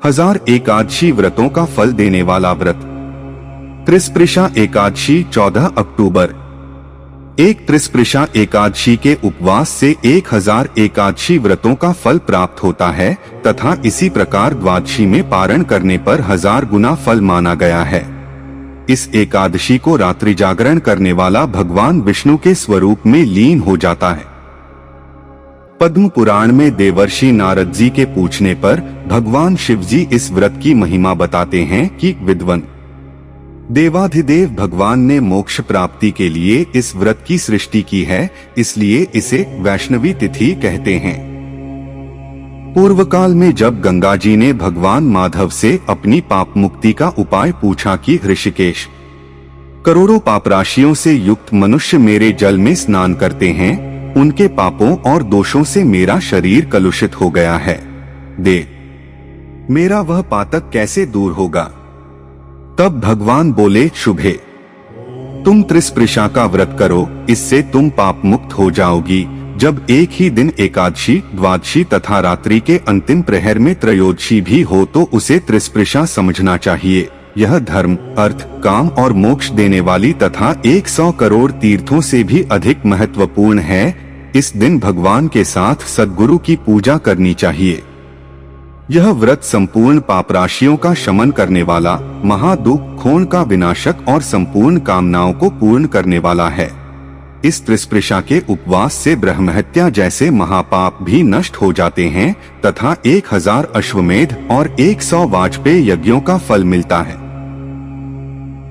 1000 एकादशी व्रतों का फल देने वाला व्रत। त्रिस्पृशा एकादशी 14 अक्टूबर। एक त्रिस्पृशा एकादशी के उपवास से 1000 एकादशी व्रतों का फल प्राप्त होता है तथा इसी प्रकार द्वादशी में पारण करने पर 1000 गुना फल माना गया है। इस एकादशी को रात्रि जागरण करने वाला भगवान विष्णु के स्वरूप में लीन हो जाता है। पद्म पुराण में देवर्षि नारद जी के पूछने पर भगवान शिव जी इस व्रत की महिमा बताते हैं कि विद्वान देवाधिदेव भगवान ने मोक्ष प्राप्ति के लिए इस व्रत की सृष्टि की है, इसलिए इसे वैष्णवी तिथि कहते हैं। पूर्व काल में जब गंगा जी ने भगवान माधव से अपनी पाप मुक्ति का उपाय पूछा कि ऋषिकेश, करोड़ों पाप राशियों से युक्त मनुष्य मेरे जल में स्नान करते हैं, उनके पापों और दोषों से मेरा शरीर कलुषित हो गया है, मेरा वह पातक कैसे दूर होगा? तब भगवान बोले, शुभे, तुम त्रिस्पृशा का व्रत करो, इससे तुम पाप मुक्त हो जाओगी। जब एक ही दिन एकादशी, द्वादशी तथा रात्रि के अंतिम प्रहर में त्रयोदशी भी हो तो उसे त्रिस्पृशा समझना चाहिए। यह धर्म, अर्थ, काम और मोक्ष देने वाली तथा 100 करोड़ तीर्थों से भी अधिक महत्वपूर्ण है। इस दिन भगवान के साथ सद्गुरु की पूजा करनी चाहिए। यह व्रत संपूर्ण पाप राशियों का शमन करने वाला, महादुख, खोण का विनाशक और संपूर्ण कामनाओं को पूर्ण करने वाला है। इस त्रिस्पृशा के उपवास से ब्रह्महत्या जैसे महापाप भी नष्ट हो जाते हैं तथा 1000 अश्वमेध और 100 वाजपेय यज्ञों का फल मिलता है।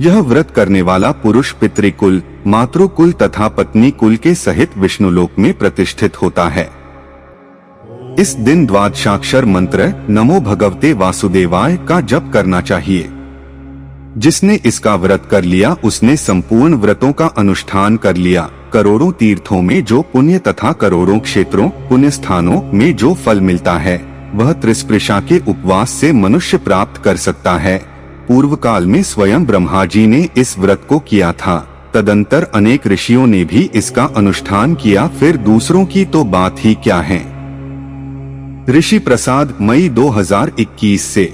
यह व्रत करने वाला पुरुष पितृकुल, मातृकुल तथा पत्नी कुल के सहित विष्णुलोक में प्रतिष्ठित होता है। इस दिन द्वादशाक्षर मंत्र नमो भगवते वासुदेवाय का जप करना चाहिए। जिसने इसका व्रत कर लिया उसने संपूर्ण व्रतों का अनुष्ठान कर लिया। करोड़ों तीर्थों में जो पुण्य तथा करोड़ों क्षेत्रों, पुण्य स्थानों में जो फल मिलता है वह त्रिस्पृशा के उपवास से मनुष्य प्राप्त कर सकता है। पूर्व काल में स्वयं ब्रह्मा जी ने इस व्रत को किया था, तदंतर अनेक ऋषियों ने भी इसका अनुष्ठान किया, फिर दूसरों की तो बात ही क्या है। ऋषि प्रसाद, मई 2021 से।